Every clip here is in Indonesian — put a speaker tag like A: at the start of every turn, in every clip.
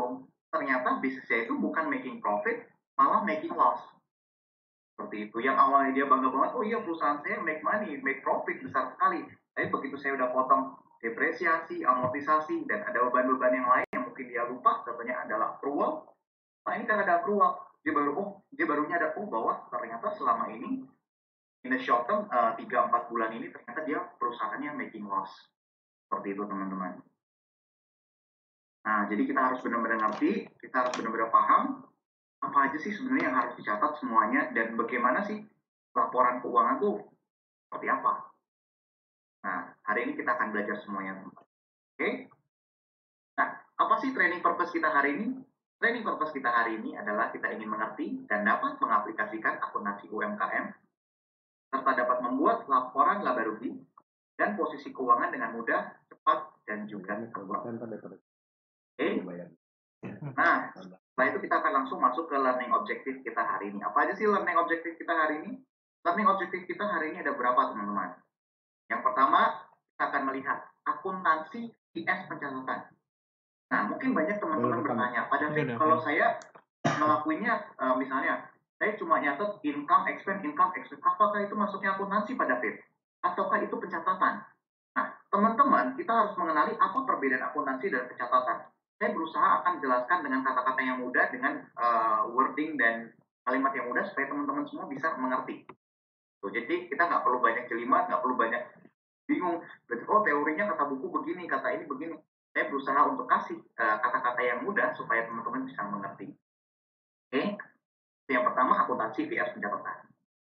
A: dong, ternyata bisnisnya itu bukan making profit, malah making loss. Seperti itu. Yang awalnya dia bangga banget, oh iya perusahaan saya make money, make profit besar sekali. Tapi begitu saya udah potong depresiasi, amortisasi, dan ada beban-beban yang lain yang mungkin dia lupa, contohnya adalah accrual. Nah ini kan ada accrual, dia baru nyadar, oh bahwa ternyata selama ini in the short term 3-4 bulan ini ternyata dia perusahaannya making loss. Seperti itu teman-teman. Nah, jadi kita harus benar-benar ngerti, kita harus benar-benar paham apa aja sih sebenarnya yang harus dicatat semuanya dan bagaimana sih laporan keuangan tuh seperti apa. Nah, hari ini kita akan belajar semuanya. Oke? Nah, apa sih training purpose kita hari ini? Training purpose kita hari ini adalah kita ingin mengerti dan dapat mengaplikasikan akuntansi UMKM serta dapat membuat laporan laba rugi dan posisi keuangan dengan mudah, cepat, dan juga akurat. Oke? Nah, setelah itu kita akan langsung masuk ke learning objective kita hari ini. Apa aja sih learning objective kita hari ini? Learning objective kita hari ini ada berapa teman-teman? Yang pertama, kita akan melihat akuntansi IS pencatatan. Nah, mungkin banyak teman-teman bertanya, Pak David, kalau saya ngelakuinnya misalnya, saya cuma nyatet income expense, apakah itu masuknya akuntansi Pak David? Ataukah itu pencatatan? Nah, teman-teman, kita harus mengenali apa perbedaan akuntansi dan pencatatan. Saya berusaha akan jelaskan dengan kata-kata yang mudah, dengan wording dan kalimat yang mudah, supaya teman-teman semua bisa mengerti. Tuh, jadi kita nggak perlu banyak jelimet, nggak perlu banyak bingung. Berarti, oh teorinya kata buku begini, kata ini begini. Saya berusaha untuk kasih kata-kata yang mudah supaya teman-teman bisa mengerti. Oke, yang pertama akuntansi vs pencatatan.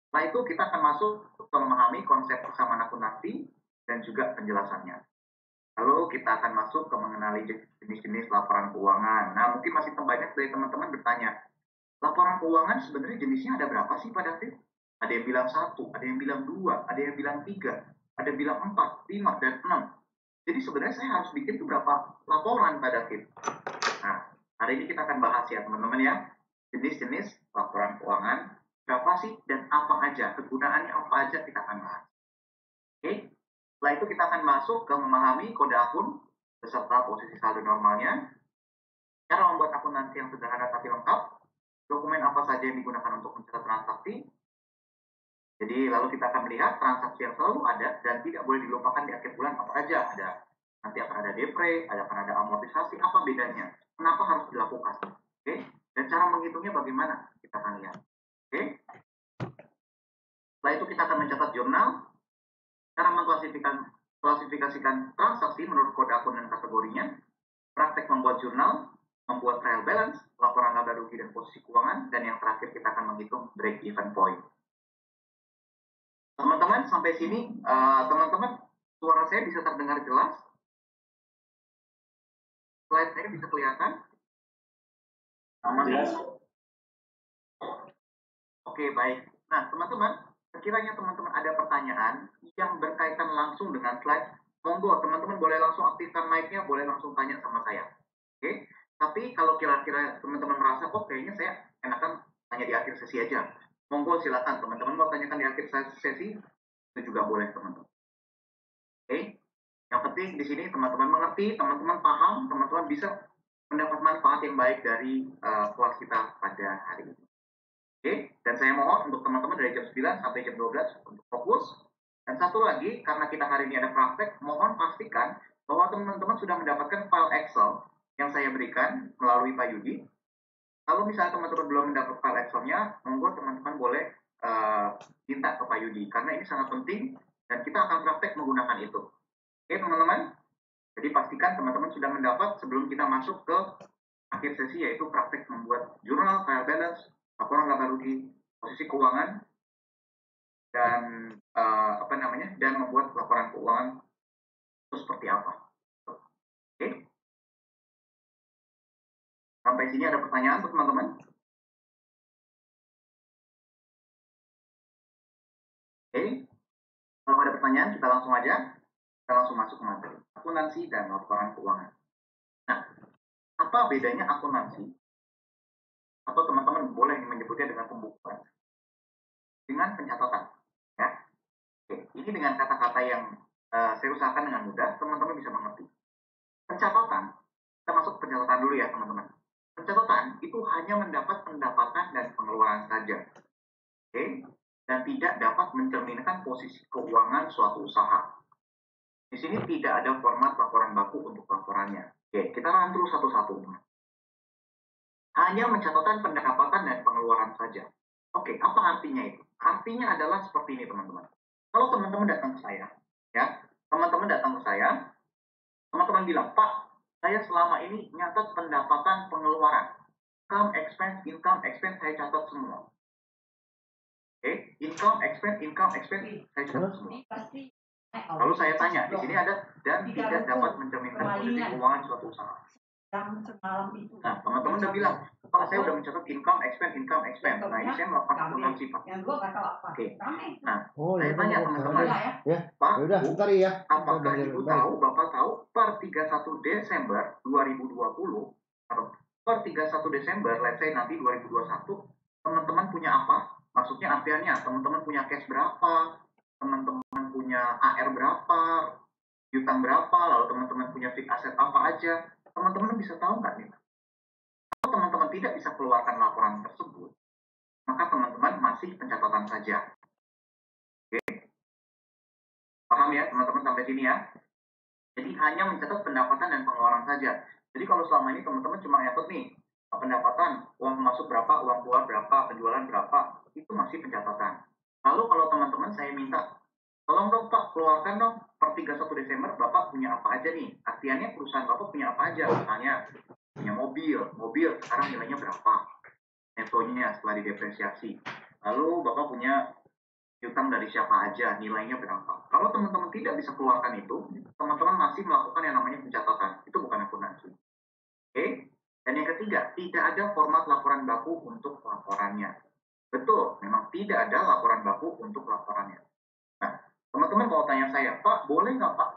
A: Setelah itu kita akan masuk ke memahami konsep persamaan akuntansi dan juga penjelasannya. Lalu kita akan masuk ke mengenali jenis-jenis laporan keuangan. Nah, mungkin masih banyak dari teman-teman bertanya, laporan keuangan sebenarnya jenisnya ada berapa sih Pak David? Ada yang bilang 1, ada yang bilang 2, ada yang bilang 3, ada yang bilang 4, 5, dan 6. Jadi sebenarnya saya harus bikin tuh berapa laporan Pak David? Nah, hari ini kita akan bahas ya teman-teman ya, jenis-jenis laporan keuangan, berapa sih dan apa aja, kegunaannya apa aja kita akan bahas. Oke? Setelah itu kita akan masuk ke memahami kode akun beserta posisi saldo normalnya, cara membuat akuntansi yang sederhana tapi lengkap, dokumen apa saja yang digunakan untuk mencatat transaksi. Jadi lalu kita akan melihat transaksi yang selalu ada dan tidak boleh dilupakan di akhir bulan apa aja ada. Nanti akan ada depre, akan ada amortisasi, apa bedanya? Kenapa harus dilakukan? Oke? Dan cara menghitungnya bagaimana? Kita akan lihat. Oke? Setelah itu kita akan mencatat jurnal, cara mengklasifikasikan transaksi menurut kode akun dan kategorinya, praktek membuat jurnal, membuat trial balance, laporan laba rugi dan posisi keuangan, dan yang terakhir kita akan menghitung break even point. Teman-teman, sampai sini, teman-teman, suara saya bisa terdengar jelas? Slide saya bisa kelihatan? Jelas. Oke, baik. Nah, teman-teman, sekiranya teman-teman ada pertanyaan yang berkaitan langsung dengan slide, monggo teman-teman boleh langsung aktifkan mic-nya, boleh langsung tanya sama saya. Oke? Tapi kalau kira-kira teman-teman merasa, oh kayaknya saya enakan tanya di akhir sesi aja. Monggo silakan teman-teman mau tanyakan di akhir sesi, itu juga boleh teman-teman. Oke? Yang penting di sini teman-teman mengerti, teman-teman paham, teman-teman bisa mendapat manfaat yang baik dari kelas kita pada hari ini. Oke, dan saya mohon untuk teman-teman dari jam 9 sampai jam 12 untuk fokus. Dan satu lagi, karena kita hari ini ada praktek, mohon pastikan bahwa teman-teman sudah mendapatkan file Excel yang saya berikan melalui Pak Yudi. Kalau misalnya teman-teman belum mendapat file Excel-nya, monggo teman-teman boleh minta ke Pak Yudi, karena ini sangat penting dan kita akan praktek menggunakan itu. Oke teman-teman, jadi pastikan teman-teman sudah mendapat sebelum kita masuk ke akhir sesi, yaitu praktek membuat jurnal, trial balance, laporan laba rugi, posisi keuangan, dan dan membuat laporan keuangan itu seperti apa. Oke? Sampai sini ada pertanyaan untuk teman-teman? Oke? Kalau ada pertanyaan, kita langsung aja. Kita langsung masuk ke materi. Akuntansi dan laporan keuangan. Nah, apa bedanya akuntansi? Atau teman-teman boleh menyebutnya dengan pembukuan. Dengan pencatatan. Ya? Oke, ini dengan kata-kata yang saya usahakan dengan mudah, teman-teman bisa mengerti. Pencatatan, kita masuk pencatatan dulu ya teman-teman. Pencatatan itu hanya mendapat pendapatan dan pengeluaran saja, oke? Dan tidak dapat mencerminkan posisi keuangan suatu usaha. Di sini tidak ada format laporan baku untuk laporannya. Oke, kita run terus satu-satu. Hanya mencatatkan pendapatan dan pengeluaran saja. Oke, apa artinya itu? Artinya adalah seperti ini, teman-teman. Kalau teman-teman datang ke saya, ya, teman-teman datang ke saya, teman-teman bilang, Pak, saya selama ini nyatat pendapatan pengeluaran. Income, expense, saya catat semua. Oke, income, expense, saya catat semua. Lalu saya tanya, di sini ada dan tidak dapat mencerminkan posisi keuangan suatu usaha. Nah, teman-teman udah bilang, Pak, saya udah mencatat income, expense. Nah, ini saya melakukan akuntansi, Pak. Oke. Nah, saya tanya teman-teman, Pak, apakah Ibu tahu, Bapak tahu, per 31 Desember 2020, atau per 31 Desember, let's say nanti 2021, teman-teman punya apa? Maksudnya artiannya, teman-teman punya cash berapa? Teman-teman punya AR berapa? Utang berapa? Lalu teman-teman punya fixed asset apa aja? Teman-teman bisa tahu nggak nih? Kalau teman-teman tidak bisa keluarkan laporan tersebut, maka teman-teman masih pencatatan saja. Oke? Paham ya teman-teman sampai sini ya? Jadi hanya mencatat pendapatan dan pengeluaran saja. Jadi kalau selama ini teman-teman cuma nyatet nih, pendapatan, uang masuk berapa, uang keluar berapa, penjualan berapa, itu masih pencatatan. Lalu kalau teman-teman saya minta, tolong dong Pak, keluarkan dong per 31 Desember Bapak punya apa aja nih? Artiannya perusahaan Bapak punya apa aja? Misalnya punya mobil sekarang nilainya berapa? Netonya setelah didepresiasi. Lalu Bapak punya utang dari siapa aja, nilainya berapa. Kalau teman-teman tidak bisa keluarkan itu, teman-teman masih melakukan yang namanya pencatatan. Itu bukan akuntansi. Oke? Dan yang ketiga, tidak ada format laporan baku untuk laporannya. Betul, memang tidak ada laporan baku untuk laporannya. Nah, teman-teman kalau tanya saya, Pak, boleh nggak Pak?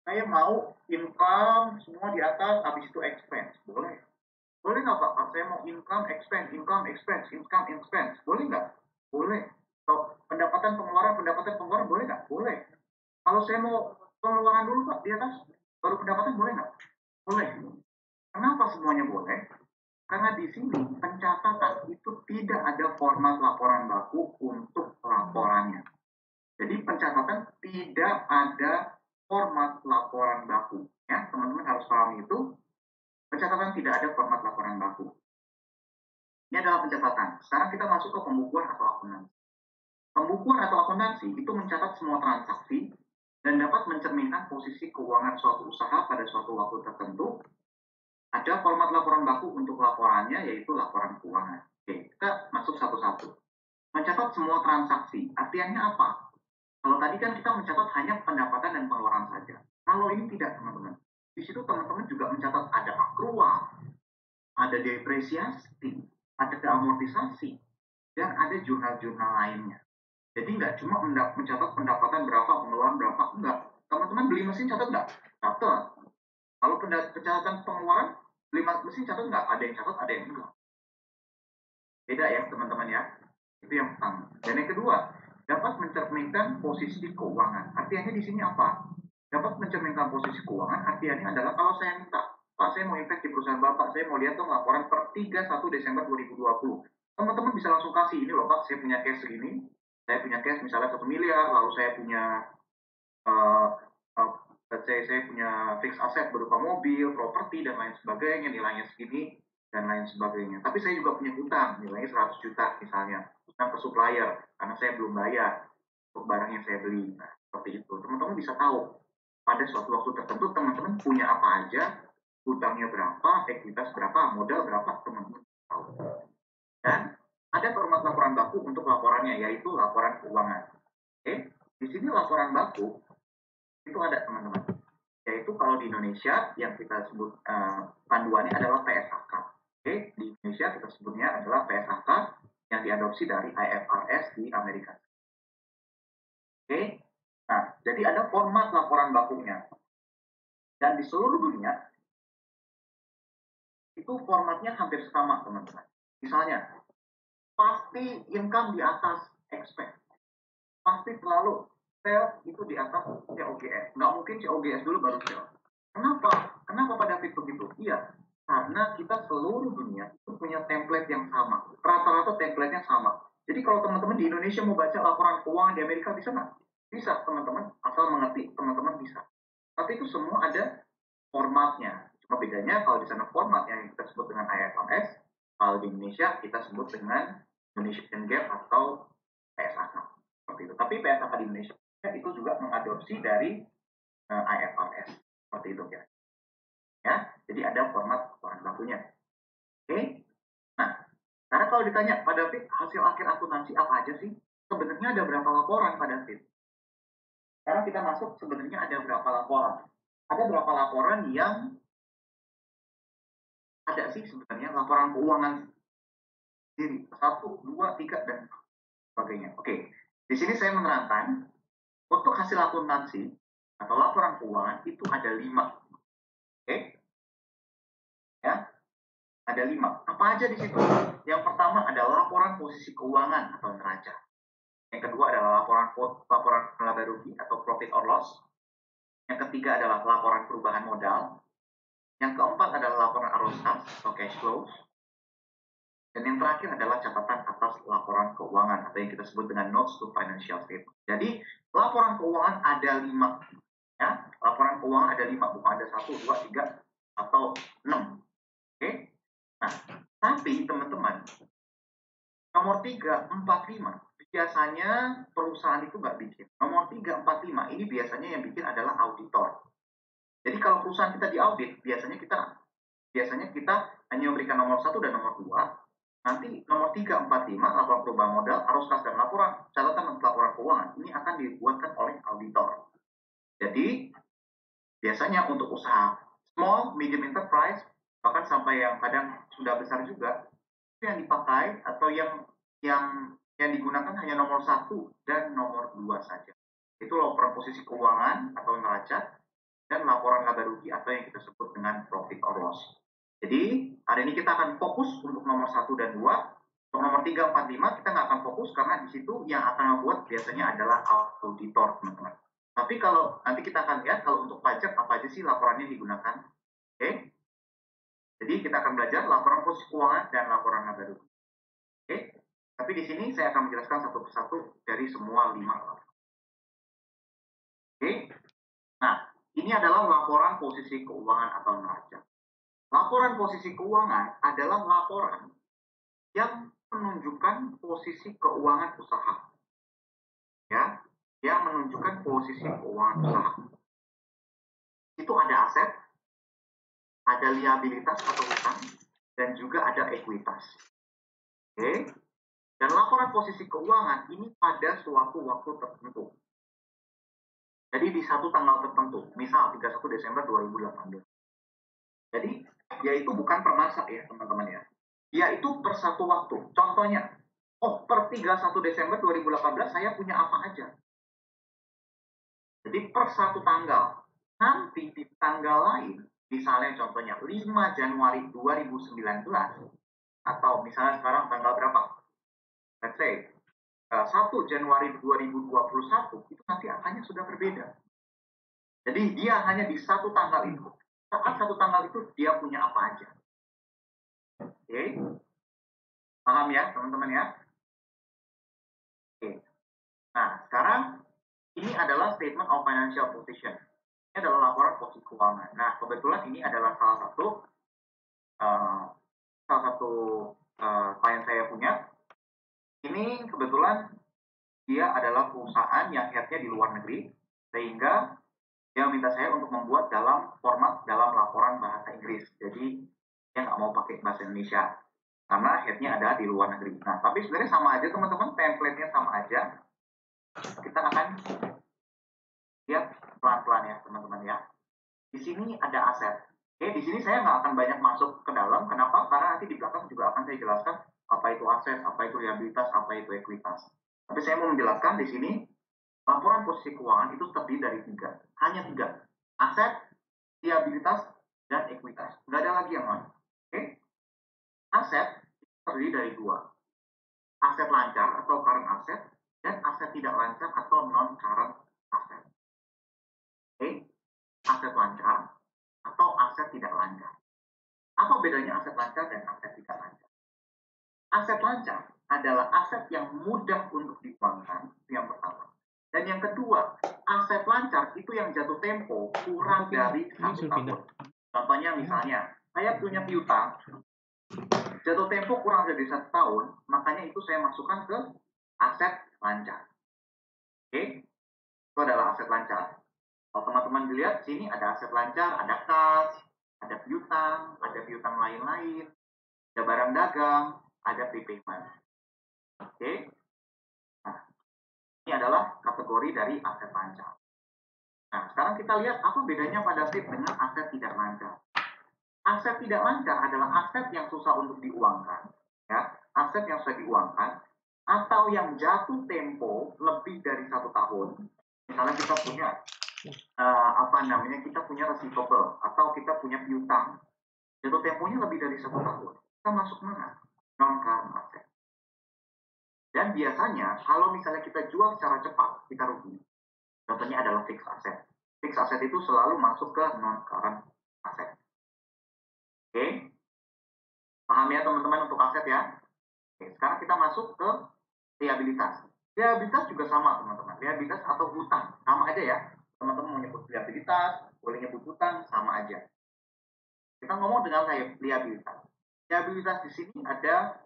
A: Saya mau income semua di atas, habis itu expense. Boleh. Boleh nggak Pak? Saya mau income, expense. Boleh nggak? Boleh. So, pendapatan, pengeluaran, boleh nggak? Boleh. Kalau saya mau pengeluaran dulu Pak, di atas, baru pendapatan, boleh nggak? Boleh. Kenapa semuanya boleh? Karena di sini pencatatan itu tidak ada format laporan baku untuk laporannya. Jadi pencatatan tidak ada format laporan baku. Ya, teman-teman harus paham itu. Pencatatan tidak ada format laporan baku. Ini adalah pencatatan. Sekarang kita masuk ke pembukuan atau akuntansi. Pembukuan atau akuntansi itu mencatat semua transaksi dan dapat mencerminkan posisi keuangan suatu usaha pada suatu waktu tertentu. Ada format laporan baku untuk laporannya, yaitu laporan keuangan. Oke, kita masuk satu-satu. Mencatat semua transaksi, artinya apa? Kalau tadi kan kita mencatat hanya pendapatan dan pengeluaran saja. Kalau ini tidak, teman-teman. Di situ teman-teman juga mencatat ada akrual, ada depresiasi, ada amortisasi, dan ada jurnal-jurnal lainnya. Jadi nggak cuma mencatat pendapatan berapa, pengeluaran berapa, enggak. Teman-teman beli mesin catat nggak? Catat. Kalau pencatatan pengeluaran, beli mesin catat nggak? Ada yang catat, ada yang enggak. Beda ya teman-teman ya. Itu yang pertama. Dan yang kedua, dapat mencerminkan posisi keuangan. Artinya di sini apa? Dapat mencerminkan posisi keuangan, artinya adalah kalau saya minta, Pak, saya mau invest di perusahaan Bapak, saya mau lihat dong laporan per 31 Desember 2020. Teman-teman bisa langsung kasih, ini loh Pak, saya punya cash segini, saya punya cash misalnya 1 miliar, lalu saya punya, saya punya fixed asset berupa mobil, properti, dan lain sebagainya, nilainya segini, dan lain sebagainya. Tapi saya juga punya hutang, nilainya 100 juta misalnya, hutang ke supplier, karena saya belum bayar untuk barang yang saya beli. Nah, seperti itu. Teman-teman bisa tahu, pada suatu waktu tertentu teman-teman punya apa aja, hutangnya berapa, ekuitas berapa, modal berapa, teman-teman tahu. Dan ada format laporan baku untuk laporannya, yaitu laporan keuangan. Oke, di sini laporan baku itu ada teman-teman. Yaitu kalau di Indonesia yang kita sebut panduannya adalah PSAK. Oke, di Indonesia kita sebutnya adalah PSAK yang diadopsi dari IFRS di Amerika. Oke, nah jadi ada format laporan bakunya. Dan di seluruh dunia, itu formatnya hampir sama, teman-teman. Misalnya, pasti income di atas expense. Pasti selalu sales itu di atas COGS. Nggak mungkin COGS dulu baru sales. Kenapa? Kenapa pada titik begitu? Iya, Karena kita seluruh dunia itu punya template yang sama. Rata-rata template-nya sama. Jadi kalau teman-teman di Indonesia mau baca laporan keuangan di Amerika bisa nggak? Bisa, teman-teman. Asal mengerti, teman-teman bisa. Tapi itu semua ada formatnya. Cuma bedanya kalau di sana formatnya yang kita sebut dengan IFRS, kalau di Indonesia kita sebut dengan Indonesian GAAP atau PSAK. Seperti itu. Tapi PSAK di Indonesia itu juga mengadopsi dari IFRS. Seperti itu ya. Ya, jadi ada format laporan bakunya. Oke. Nah, karena kalau ditanya, Pak David, hasil akhir akuntansi apa aja sih? Sebenarnya ada berapa laporan, Pak David? Sekarang kita masuk, sebenarnya ada berapa laporan? Ada berapa laporan yang ada sih sebenarnya laporan keuangan sendiri? 1, 2, 3, dan sebagainya. Oke, di sini saya menerangkan, untuk hasil akuntansi atau laporan keuangan itu ada 5. Oke, ya, ada 5. Apa aja di situ? Yang pertama adalah laporan posisi keuangan atau neraca. Yang kedua adalah laporan laba rugi atau profit or loss. Yang ketiga adalah laporan perubahan modal. Yang keempat adalah laporan arus kas atau cash flow. Dan yang terakhir adalah catatan atas laporan keuangan atau yang kita sebut dengan notes to financial statement. Jadi laporan keuangan ada 5. Ya, laporan keuangan ada 5, bukan ada 1, 2, 3, atau 6. Oke. Nah, tapi teman-teman, nomor 3, 4, 5 biasanya perusahaan itu nggak bikin. Nomor 3, 4, 5 ini biasanya yang bikin adalah auditor. Jadi kalau perusahaan kita diaudit, biasanya kita hanya memberikan nomor 1 dan nomor 2. Nanti nomor 3, 4, 5 laporan perubahan modal, arus kas dan laporan catatan laporan keuangan ini akan dibuatkan oleh auditor. Jadi biasanya untuk usaha small, medium enterprise, bahkan sampai yang kadang sudah besar juga, itu yang dipakai atau yang digunakan hanya nomor 1 dan nomor 2 saja. Itu laporan posisi keuangan atau neraca dan laporan laba rugi atau yang kita sebut dengan profit or loss. Jadi hari ini kita akan fokus untuk nomor 1 dan 2. Untuk nomor 3, 4, 5 kita nggak akan fokus karena di situ yang akan membuat biasanya adalah auditor, teman-teman. Tapi kalau nanti kita akan lihat kalau untuk pajak apa aja sih laporannya digunakan. Oke. Jadi kita akan belajar laporan posisi keuangan dan laporan laba rugi. Oke. Tapi di sini saya akan menjelaskan satu persatu dari semua 5 laporan. Oke. Nah, ini adalah laporan posisi keuangan atau neraca. Laporan posisi keuangan adalah laporan yang menunjukkan posisi keuangan usaha. Ya, yang menunjukkan posisi keuangan usaha. Itu ada aset, ada liabilitas atau utang, dan juga ada ekuitas. Oke. Dan laporan posisi keuangan ini pada suatu waktu tertentu. Jadi di satu tanggal tertentu, misal 31 Desember 2018. Jadi dia itu bukan per masa ya teman-teman ya. Dia itu per satu waktu. Contohnya, oh per 31 Desember 2018 saya punya apa aja. Jadi per satu tanggal. Nanti di tanggal lain, misalnya contohnya 5 Januari 2019, atau misalnya sekarang tanggal berapa? Let's say 1 Januari 2021, itu nanti angkanya sudah berbeda. Jadi dia hanya di satu tanggal itu. Saat satu tanggal itu dia punya apa aja. Oke. Paham ya teman-teman ya? Oke. Nah, sekarang ini adalah statement of financial position. Ini adalah laporan posisi keuangan. Nah, kebetulan ini adalah salah satu klien saya punya. Ini kebetulan dia adalah perusahaan yang headnya di luar negeri, sehingga dia minta saya untuk membuat dalam laporan bahasa Inggris. Jadi dia nggak mau pakai bahasa Indonesia karena headnya ada di luar negeri. Nah, tapi sebenarnya sama aja teman-teman, template-nya sama aja. Kita akan lihat pelan-pelan ya teman-teman ya. Di sini ada aset. Oke, di sini saya nggak akan banyak masuk ke dalam. Kenapa? Karena nanti di belakang juga akan saya jelaskan apa itu aset, apa itu liabilitas, apa itu ekuitas. Tapi saya mau menjelaskan di sini laporan posisi keuangan itu terdiri dari 3. Hanya 3. Aset, liabilitas, dan ekuitas. Nggak ada lagi yang lain. Oke? Aset terdiri dari 2. Aset lancar atau current asset dan aset tidak lancar atau non-current asset. Oke? Aset lancar atau aset tidak lancar. Apa bedanya aset lancar dan aset tidak lancar? Aset lancar adalah aset yang mudah untuk dikuangkan, itu yang pertama. Dan yang kedua, aset lancar itu yang jatuh tempo kurang dari 1 tahun. Contohnya misalnya, saya punya piutang, jatuh tempo kurang dari 1 tahun, makanya itu saya masukkan ke aset lancar. Oke, itu adalah aset lancar. Kalau teman-teman dilihat, sini ada aset lancar, ada kas, ada piutang lain-lain, ada barang dagang, ada prepayment. Oke, nah, ini adalah kategori dari aset lancar. Nah, sekarang kita lihat apa bedanya pada SIP dengan aset tidak lancar. Aset tidak lancar adalah aset yang susah untuk diuangkan, ya, aset yang susah diuangkan, atau yang jatuh tempo lebih dari 1 tahun. Misalnya kita punya kita punya receivable atau kita punya piutang, jatuh temponya lebih dari 1 tahun. Kita masuk mana? Non current asset. Dan biasanya kalau misalnya kita jual secara cepat, kita rugi. Contohnya adalah fixed asset. Fixed asset itu selalu masuk ke non-current asset. Oke? Paham ya teman-teman untuk aset ya? Oke, sekarang kita masuk ke liabilitas. Liabilitas juga sama teman-teman. Liabilitas atau hutang. Sama aja ya. Teman-teman mau nyebut liabilitas, boleh nyebut hutang, sama aja. Kita ngomong dengan liabilitas. Liabilitas di sini ada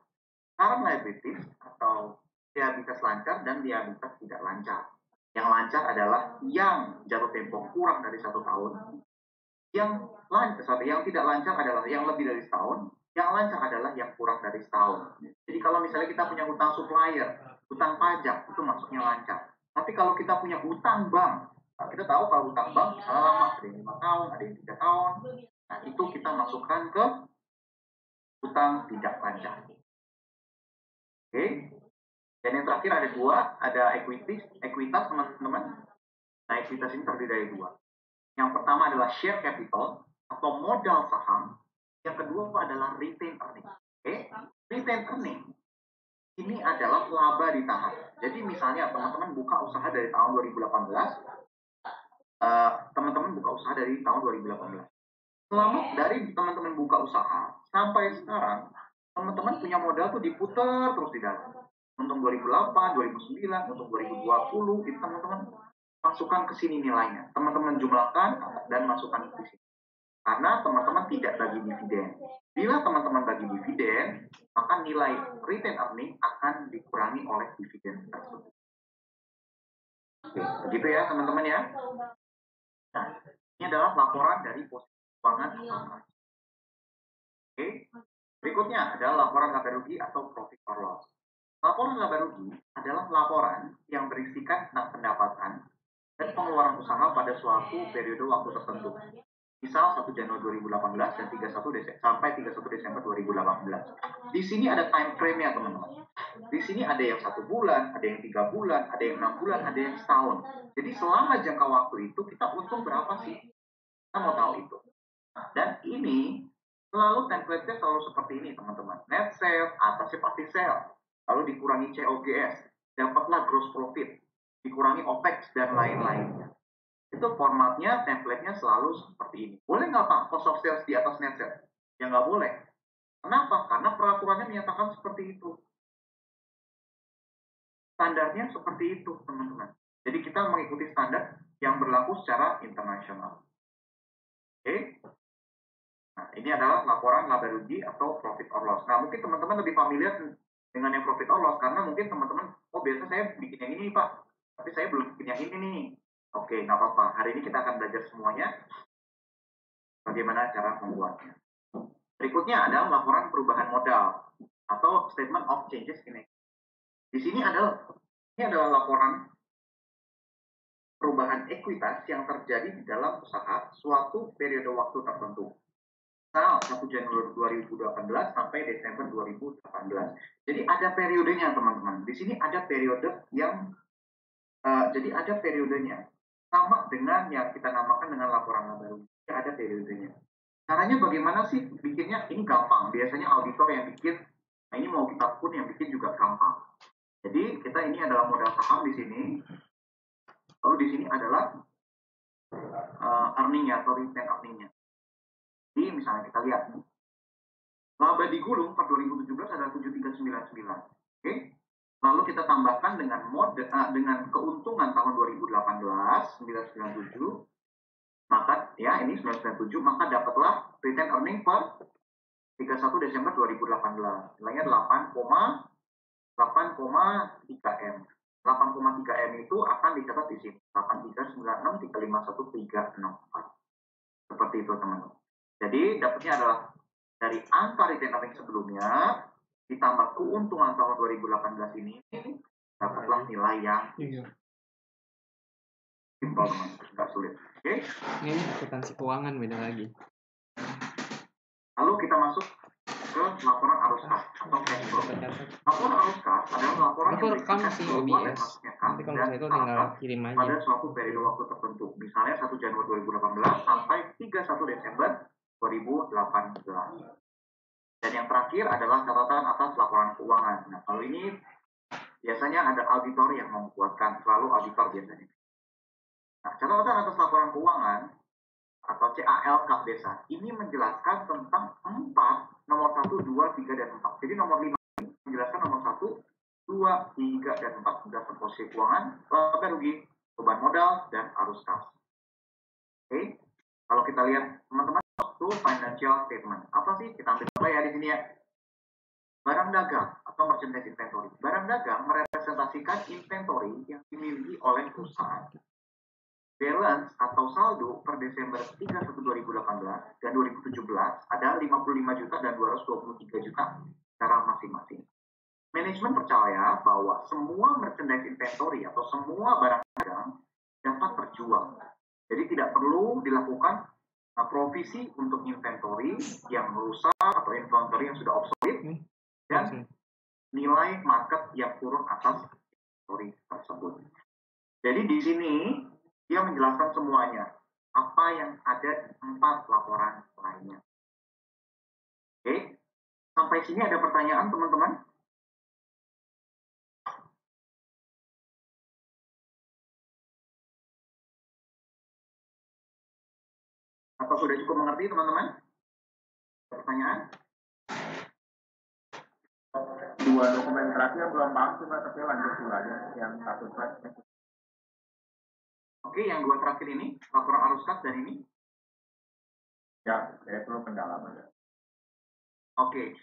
A: current liabilities atau liabilitas lancar dan liabilitas tidak lancar. Yang lancar adalah yang jatuh tempo kurang dari 1 tahun. Yang tidak lancar adalah yang lebih dari setahun. Yang lancar adalah yang kurang dari setahun. Jadi kalau misalnya kita punya hutang supplier, hutang pajak, itu masuknya lancar. Tapi kalau kita punya hutang bank, kita tahu kalau hutang bank misalnya lama, ada yang 5 tahun, ada yang 3 tahun. Nah, itu kita masukkan ke hutang tidak lancar. Oke? Dan yang terakhir ada dua, ada ekuitas teman-teman. Nah, ekuitas ini terdiri dari dua. Yang pertama adalah share capital atau modal saham. Yang kedua adalah retained earning. Oke? Retained earning ini adalah laba ditahan. Jadi misalnya teman-teman buka usaha dari tahun 2018, teman-teman buka usaha dari tahun 2018. Selama dari teman-teman buka usaha sampai sekarang, teman-teman punya modal tuh diputar terus di dalam. Untuk 2008, 2009, untuk 2020, itu teman-teman masukkan ke sini nilainya. Teman-teman jumlahkan dan masukkan ke sini. Karena teman-teman tidak bagi dividen. Bila teman-teman bagi dividen, maka nilai retained earning akan dikurangi oleh dividen tersebut. Oke, begitu ya teman-teman ya. Nah, ini adalah laporan dari posisi keuangan atau Oke, berikutnya adalah laporan laba rugi atau profit or loss. Laporan laba rugi adalah laporan yang berisikan tentang pendapatan dan pengeluaran usaha pada suatu periode waktu tertentu. Misal 1 Januari 2018 dan 31 Desember sampai 31 Desember 2018. Di sini ada time frame-nya teman-teman. Di sini ada yang 1 bulan, ada yang 3 bulan, ada yang 6 bulan, ada yang setahun. Jadi selama jangka waktu itu kita untung berapa sih? Kita mau tahu itu. Dan ini selalu template-nya selalu seperti ini teman-teman. Net sales, atasnya pasti sales. Lalu dikurangi COGS, dapatlah gross profit, dikurangi OPEX dan lain-lainnya. Itu formatnya, template-nya selalu seperti ini. Boleh nggak Pak cost of sales di atas net sales? Ya nggak boleh. Kenapa? Karena peraturannya menyatakan seperti itu. Standarnya seperti itu, teman-teman. Jadi kita mengikuti standar yang berlaku secara internasional. Oke? Nah, ini adalah laporan laba rugi atau profit or loss. Nah, mungkin teman-teman lebih familiar dengan yang profit or loss karena mungkin teman-teman, oh biasa saya bikin yang ini Pak, tapi saya belum bikin yang ini nih. Oke, nggak apa-apa. Hari ini kita akan belajar semuanya bagaimana cara membuatnya. Berikutnya adalah laporan perubahan modal atau statement of changes in equity. Di sini adalah laporan perubahan ekuitas yang terjadi di dalam usaha suatu periode waktu tertentu. Misal 1 Januari 2018 sampai Desember 2018. Jadi ada periodenya teman-teman. Di sini ada periode yang jadi ada periodenya. Sama dengan yang kita namakan dengan laporan laba rugi. Ada periodenya. Caranya bagaimana sih bikinnya? Ini gampang. Biasanya auditor yang bikin. Nah ini mau kita pun yang bikin juga gampang. Jadi kita ini adalah modal saham di sini. Lalu di sini adalah earningnya atau retained earningnya. Jadi misalnya kita lihat Laba digulung per 2017 adalah 7.399. Oke. Lalu kita tambahkan dengan dengan keuntungan tahun 2018 997, maka ya ini 997, maka dapatlah return earning per 31 Desember 2018 nilainya 8,3 M. 8,3 M itu akan dicatat di sini 8396351364. Seperti itu teman-teman. Jadi dapatnya adalah dari angka return earning sebelumnya ditambah keuntungan tahun 2018 ini, dapatlah nilai yang simpel teman, nggak sulit. Oke?
B: Ini akuntansi keuangan beda lagi.
A: Lalu kita masuk ke laporan arus kas atau cash flow. Laporan arus kas adalah laporan yang berisikan keluar dan masuknya kas dan harta pada suatu periode waktu tertentu. Misalnya 1 Januari 2018 sampai 31 Desember 2018. Dan yang terakhir adalah catatan atas laporan keuangan. Nah, kalau ini biasanya ada auditor yang membuatkan, selalu auditor biasanya. Nah, catatan atas laporan keuangan atau CALK desa ini menjelaskan tentang 4, nomor 1, 2, 3, dan 4. Jadi nomor 5 ini menjelaskan nomor 1, 2, 3, dan 4. Menjelaskan posisi keuangan, laba rugi, beban modal, dan arus kas. Oke, kalau kita lihat teman-teman, itu financial statement. Apa sih? Kita ambil contoh ya di sini ya. Barang dagang atau merchandise inventory. Barang dagang merepresentasikan inventory yang dimiliki oleh perusahaan. Balance atau saldo per Desember 31 2018 dan 2017 ada 55 juta dan 223 juta secara masing-masing. Manajemen percaya bahwa semua merchandise inventory atau semua barang dagang dapat terjual. Jadi tidak perlu dilakukan provisi untuk inventory yang rusak atau inventory yang sudah obsolete dan nilai market yang turun atas inventory tersebut. Jadi di sini dia menjelaskan semuanya, apa yang ada di 4 laporan lainnya. Oke, sampai sini ada pertanyaan teman-teman? Atau sudah cukup mengerti teman-teman? Pertanyaan?
C: 2 dokumen terakhir belum paham sih Pak, tapi lanjut dulu aja yang 1 slide.
A: Oke, yang 2 terakhir ini, laporan arus kas dan ini?
C: Ya, saya perlu pendalaman.
A: Oke,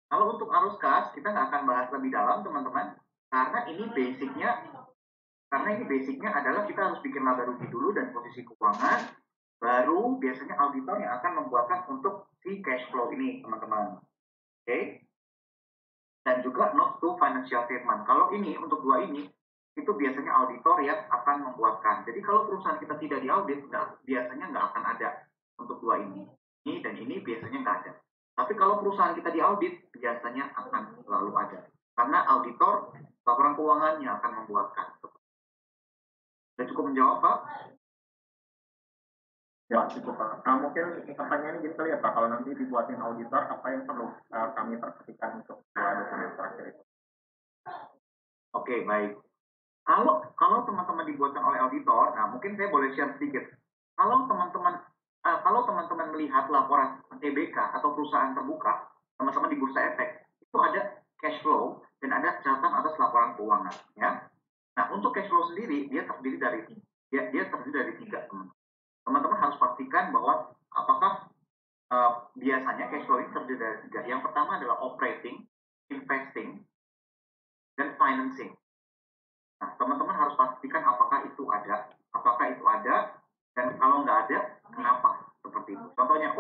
A: kalau untuk arus kas kita nggak akan bahas lebih dalam teman-teman, karena ini basicnya adalah kita harus bikin laba rugi dulu dan posisi keuangan, baru biasanya auditor yang akan membuatkan untuk si cash flow ini teman-teman. Oke, dan juga note to financial statement. Kalau ini untuk 2 ini itu biasanya auditor yang akan membuatkan. Jadi kalau perusahaan kita tidak diaudit, biasanya nggak akan ada untuk 2 ini. Ini dan ini biasanya nggak ada. Tapi kalau perusahaan kita diaudit, biasanya akan selalu ada. Karena auditor laporan keuangannya akan membuatkan. Sudah cukup menjawab, Pak?
C: Ya, cukup Pak. Nah, mungkin pertanyaannya gini kali ya Pak, kalau nanti dibuatin auditor, apa yang perlu kami perhatikan untuk 2 dokumen terakhir itu?
A: Oke, baik. Kalau teman-teman dibuatkan oleh auditor, nah mungkin saya boleh share sedikit. Kalau teman-teman melihat laporan TBK atau perusahaan terbuka, teman-teman di Bursa Efek, itu ada cash flow dan ada catatan atas laporan keuangan, ya. Nah, untuk cash flow sendiri dia terdiri dari 3, teman-teman. Teman-teman harus pastikan bahwa apakah biasanya cash flow ini terdiri dari 3. Yang pertama adalah operating, investing, dan financing. Nah, teman-teman harus pastikan apakah itu ada, dan kalau nggak ada, kenapa? Seperti itu. Contohnya,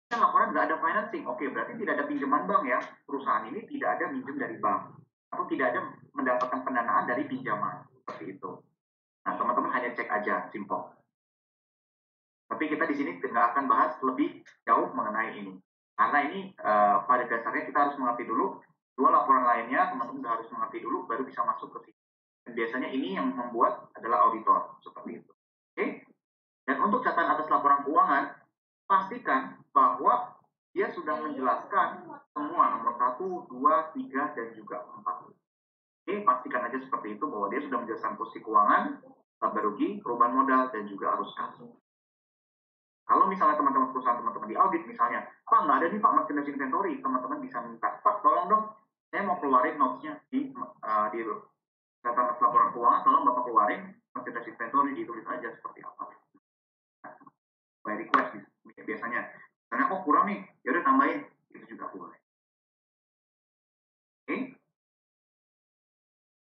A: kan laporan nggak ada financing. Oke, berarti tidak ada pinjaman bank ya. Perusahaan ini tidak ada minjem dari bank. Atau tidak ada mendapatkan pendanaan dari pinjaman. Seperti itu. Nah, teman-teman hanya cek aja, simple. Tapi kita di sini nggak akan bahas lebih jauh mengenai ini. Karena ini pada dasarnya kita harus mengerti dulu. 2 laporan lainnya, teman-teman harus mengerti dulu, baru bisa masuk ke sini. Dan biasanya ini yang membuat adalah auditor, seperti itu. Oke? Dan untuk catatan atas laporan keuangan, pastikan bahwa dia sudah menjelaskan semua nomor 1, 2, 3, dan juga 4. Oke, pastikan aja seperti itu bahwa dia sudah menjelaskan posisi keuangan, laba rugi, perubahan modal, dan juga arus kas. Kalau misalnya teman-teman perusahaan teman-teman di audit misalnya, Pak nggak ada nih Pak merchandise inventory, teman-teman bisa minta, Pak tolong dong, saya mau keluarin notes-nya di catatan laporan keuangan, tolong Bapak keluarin merchandise inventory, ditulis aja seperti apa. By request biasanya. Karena kok kurang nih, ya udah tambahin, itu juga boleh. Oke.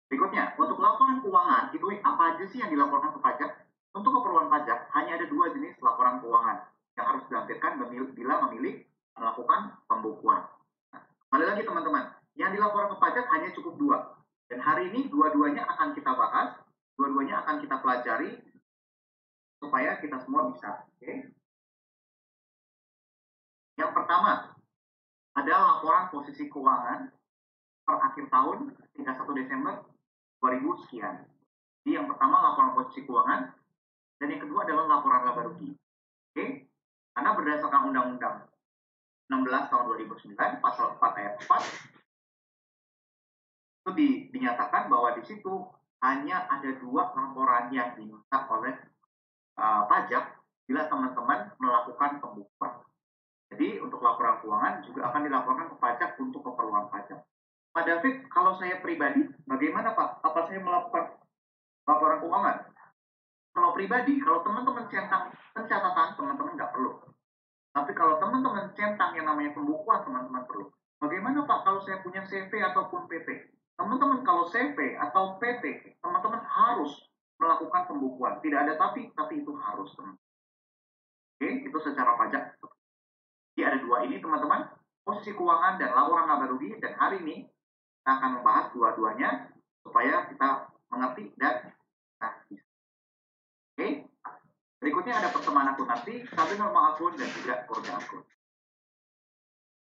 A: Berikutnya, untuk laporan keuangan itu apa aja sih yang dilaporkan ke pajak? Untuk keperluan pajak hanya ada 2 jenis laporan keuangan yang harus dilampirkan bila memilih melakukan pembukuan. Nah, kembali lagi teman-teman, yang dilaporkan ke pajak hanya cukup 2. Dan hari ini dua-duanya akan kita bahas, dua-duanya akan kita pelajari supaya kita semua bisa. Oke. Yang pertama adalah laporan posisi keuangan per akhir tahun hingga 1 Desember 2000 sekian. Jadi yang pertama laporan posisi keuangan dan yang kedua adalah laporan laba rugi. Oke? Karena berdasarkan Undang-Undang 16 tahun 2009 pasal 4 ayat 4 itu dinyatakan bahwa di situ hanya ada 2 laporan yang diminta oleh pajak bila teman-teman melakukan pembukuan. Jadi untuk laporan keuangan juga akan dilaporkan ke pajak untuk keperluan pajak. Pak David, kalau saya pribadi, bagaimana Pak? Apa saya melakukan laporan keuangan? Kalau pribadi, kalau teman-teman centang pencatatan, teman-teman nggak perlu. Tapi kalau teman-teman centang yang namanya pembukuan, teman-teman perlu. Bagaimana Pak kalau saya punya CV ataupun PT? Teman-teman kalau CV atau PT, teman-teman harus melakukan pembukuan. Tidak ada tapi itu harus. Teman. Oke, itu secara pajak. Jadi ada 2 ini teman-teman, posisi keuangan dan laporan laba rugi. Dan hari ini kita akan membahas dua-duanya supaya kita mengerti dan kita bisa. Oke, berikutnya ada persamaan akuntansi, stabil normal akun, dan juga kode akun.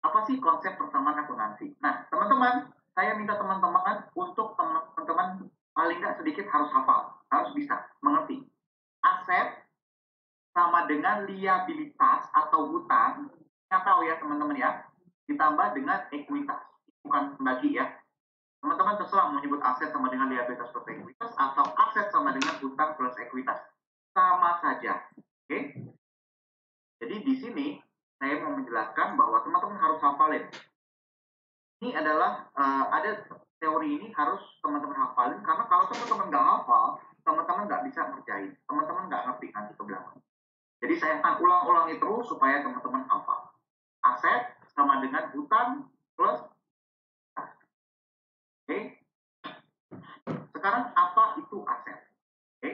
A: Apa sih konsep persamaan akuntansi? Nah, teman-teman, saya minta teman-teman untuk teman-teman paling nggak sedikit harus hafal, harus bisa mengerti. Aset sama dengan liabilitas atau hutang, yang tahu ya teman-teman ya, ditambah dengan ekuitas. Bukan bagi ya. Teman-teman terserah mau menyebut aset sama dengan liabilitas plus ekuitas atau aset sama dengan hutang plus ekuitas. Sama saja. Oke? Jadi di sini saya mau menjelaskan bahwa teman-teman harus hafalin. Ini adalah ada teori ini harus teman-teman hafalin karena kalau teman-teman nggak hafal, teman-teman nggak bisa ngerjain. Teman-teman nggak ngerti nanti ke belakang. Jadi saya akan ulang-ulangi terus supaya teman-teman hafal. Aset sama dengan hutang plus oke. Sekarang apa itu aset? Oke.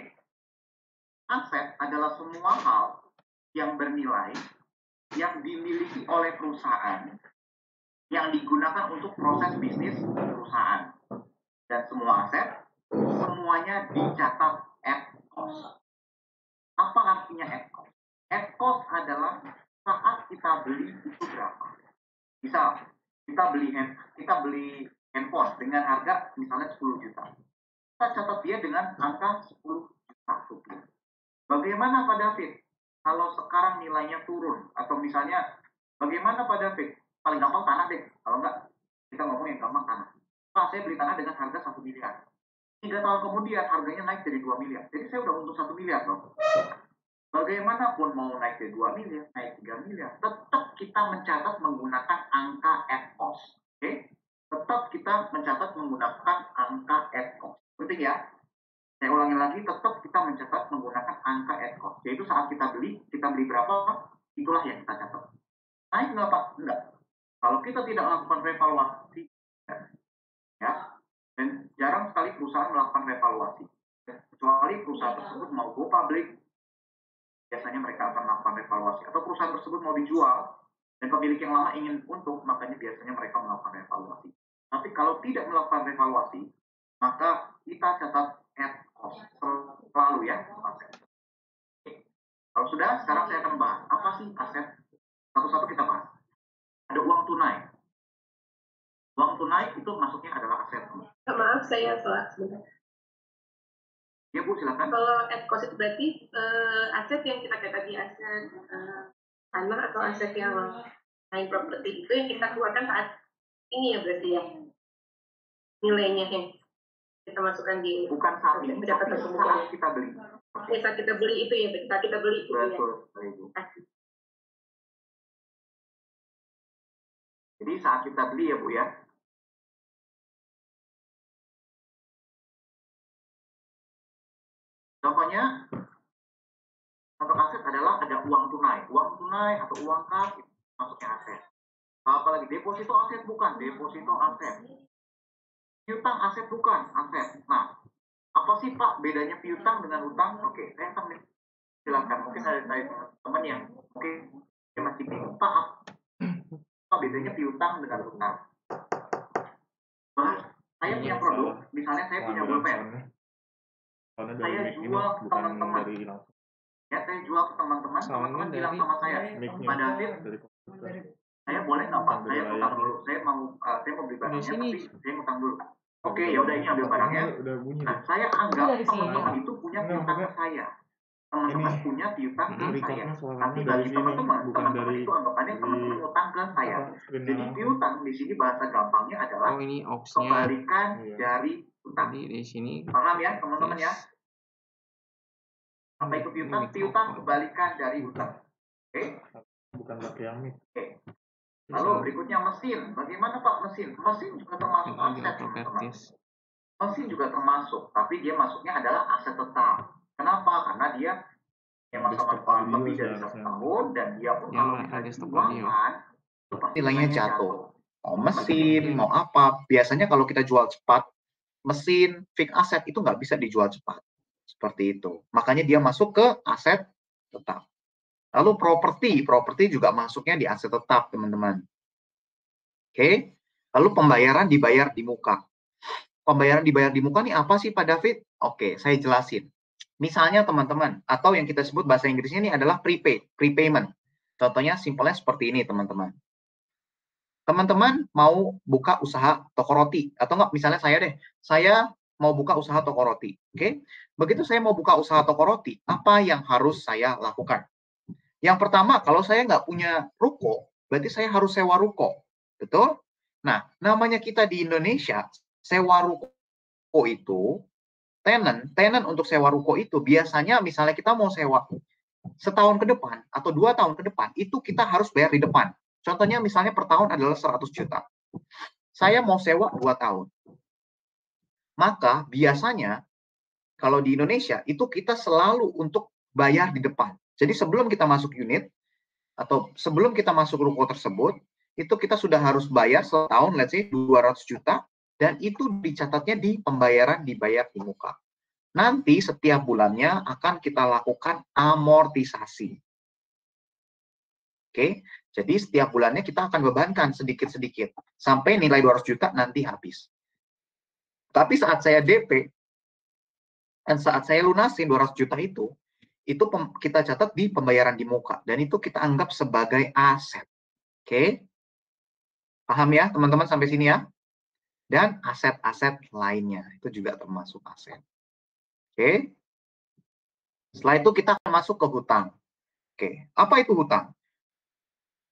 A: Aset adalah semua hal yang bernilai yang dimiliki oleh perusahaan yang digunakan untuk proses bisnis perusahaan. Dan semua aset semuanya dicatat at cost. Apa artinya at cost? At cost adalah saat kita beli itu berapa. Misal kita beli handphone dengan harga misalnya 10 juta. Kita catat dia dengan angka 10 juta rupiah. Bagaimana Pak David? Kalau sekarang nilainya turun atau misalnya bagaimana Pak David? Paling gampang tanah deh. Kalau enggak kita ngomong yang gampang tanah. Pak, saya beli tanah dengan harga 1 miliar. 3 tahun kemudian harganya naik jadi 2 miliar. Jadi saya udah untung 1 miliar loh. Bagaimanapun mau naik ke 2 miliar, naik 3 miliar, tetap kita mencatat menggunakan angka at cost. Oke? Tetap kita mencatat menggunakan angka at cost. Penting ya? Saya ulangi lagi, tetap kita mencatat menggunakan angka at cost. Yaitu saat kita beli berapa, itulah yang kita catat. Naik nggak Pak? Enggak. Kalau kita tidak melakukan revaluasi, ya, dan jarang sekali perusahaan melakukan revaluasi. Kecuali perusahaan tersebut mau go public, biasanya mereka akan melakukan revaluasi. Atau perusahaan tersebut mau dijual, dan pemilik yang lama ingin untung, makanya biasanya mereka melakukan revaluasi. Tapi kalau tidak melakukan revaluasi, maka kita catat at cost selalu ya. Aset. Kalau sudah, sekarang saya akan bahas apa sih aset. Satu-satu kita bahas. Ada uang tunai. Uang tunai itu masuknya adalah aset.
D: Maaf, saya telat sebentar.
A: Ya Bu, silakan.
D: Kalau at cost itu berarti aset yang kita catat di aset tanah atau aset yang lain properti itu yang kita keluarkan saat ini ya berarti ya nilainya yang kita masukkan di
A: bukan saat ini, tapi saat kita beli.
D: Saat kita beli itu ya, saat kita beli itu ya.
A: Betul, Ibu. Jadi saat kita beli ya Bu ya. Contohnya, contoh aset adalah ada uang tunai atau uang kas itu masuknya aset. Apalagi deposito aset bukan, deposito aset. Piutang aset bukan, aset. Nah, apa sih Pak bedanya piutang dengan utang? Oke, saya akan jelaskan. Mungkin ada teman yang mungkin masih bingung, Pak, apa bedanya piutang dengan utang? Saya punya produk, misalnya saya punya pulpen. Saya jual ke teman-teman. Ya, saya jual ke teman-teman. Teman-teman bilang sama saya, Pak David, saya boleh nggak Pak? Saya utang dulu. Saya mau beli barangnya, tapi saya utang dulu. Oke, ya udah ini ambil barangnya. Nah, saya anggap teman-teman itu punya piutang ke saya. Teman-teman punya piutang ke saya. Tapi bagi teman-teman itu anggapannya teman-teman utang ke saya. Jadi piutang di sini bahasa gampangnya adalah kebalikan dari utang.
B: Di sini.
A: Paham ya teman-teman ya? Apa itu piutang? Piutang kebalikan dari utang. Oke?
C: Bukan pakai yang ini.
A: Oke. Lalu berikutnya mesin. Bagaimana Pak mesin? Mesin juga termasuk aset, teman-teman. Mesin juga termasuk, tapi dia masuknya adalah aset tetap. Kenapa? Karena dia masa manfaat lebih dari 1 tahun dan dia pun kalau bisa dijualkan, pasti nilainya jatuh. Mau mesin, mau apa? Biasanya kalau kita jual cepat, mesin, fixed aset itu nggak bisa dijual cepat. Seperti itu. Makanya dia masuk ke aset tetap. Lalu properti juga masuknya di aset tetap, teman-teman. Oke. Lalu pembayaran dibayar di muka. Pembayaran dibayar di muka nih apa sih Pak David? Oke, saya jelasin. Misalnya teman-teman, atau yang kita sebut bahasa Inggrisnya ini adalah prepayment. Contohnya simpelnya seperti ini, teman-teman. Teman-teman mau buka usaha toko roti, atau enggak, misalnya saya mau buka usaha toko roti. Oke. Begitu saya mau buka usaha toko roti, apa yang harus saya lakukan? Yang pertama, kalau saya nggak punya ruko, berarti saya harus sewa ruko. Betul? Nah, namanya kita di Indonesia, sewa ruko itu, tenant untuk sewa ruko itu, biasanya misalnya kita mau sewa setahun ke depan, atau 2 tahun ke depan, itu kita harus bayar di depan. Contohnya misalnya per tahun adalah 100 juta. Saya mau sewa 2 tahun. Maka biasanya, kalau di Indonesia, itu kita selalu untuk bayar di depan. Jadi sebelum kita masuk unit, atau sebelum kita masuk ruko tersebut, itu kita sudah harus bayar setahun, let's say 200 juta, dan itu dicatatnya di pembayaran dibayar di muka. Nanti setiap bulannya akan kita lakukan amortisasi. Oke, jadi setiap bulannya kita akan bebankan sedikit-sedikit, sampai nilai 200 juta nanti habis. Tapi saat saya DP, dan saat saya lunasin 200 juta itu kita catat di pembayaran di muka. Dan itu kita anggap sebagai aset. Oke? Paham ya teman-teman sampai sini ya? Dan aset-aset lainnya. Itu juga termasuk aset. Oke? Setelah itu kita akan masuk ke hutang. Oke, apa itu hutang?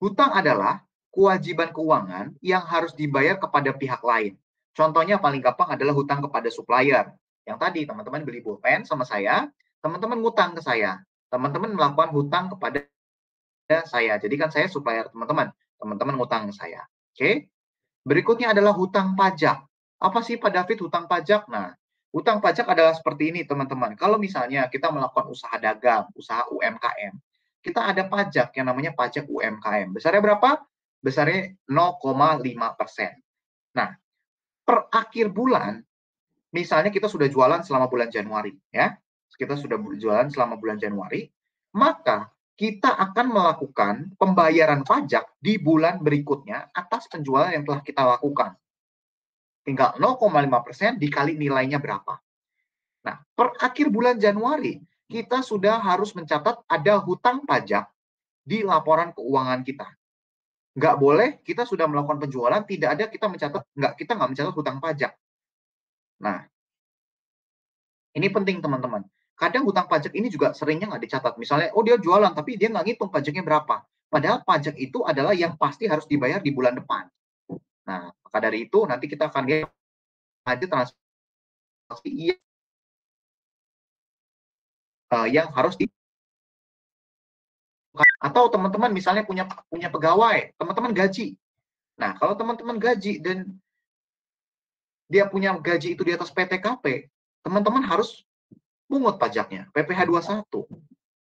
A: Hutang adalah kewajiban keuangan yang harus dibayar kepada pihak lain. Contohnya paling gampang adalah hutang kepada supplier. Yang tadi teman-teman beli pulpen sama saya, teman-teman ngutang ke saya. Teman-teman melakukan hutang kepada saya. Jadi kan saya supplier teman-teman. Teman-teman ngutang ke saya. Oke? Berikutnya adalah hutang pajak. Apa sih Pak David hutang pajak? Nah, hutang pajak adalah seperti ini teman-teman. Kalau misalnya kita melakukan usaha dagang, usaha UMKM, kita ada pajak yang namanya pajak UMKM. Besarnya berapa? Besarnya 0,5%. Nah, per akhir bulan, misalnya kita sudah jualan selama bulan Januari, ya, kita sudah jualan selama bulan Januari, maka kita akan melakukan pembayaran pajak di bulan berikutnya atas penjualan yang telah kita lakukan. Tinggal 0,5% dikali nilainya berapa. Nah, per akhir bulan Januari, kita sudah harus mencatat ada hutang pajak di laporan keuangan kita. Nggak boleh kita sudah melakukan penjualan, tidak ada kita nggak mencatat hutang pajak. Nah, ini penting teman-teman. Kadang hutang pajak ini juga seringnya nggak dicatat. Misalnya, oh dia jualan, tapi dia nggak ngitung pajaknya berapa. Padahal pajak itu adalah yang pasti harus dibayar di bulan depan. Nah, maka dari itu nanti kita akan lihat transfer yang harus di atau teman-teman misalnya punya pegawai, teman-teman gaji. Nah, kalau teman-teman gaji dan dia punya gaji itu di atas PTKP, teman-teman harus pungut pajaknya, PPh 21.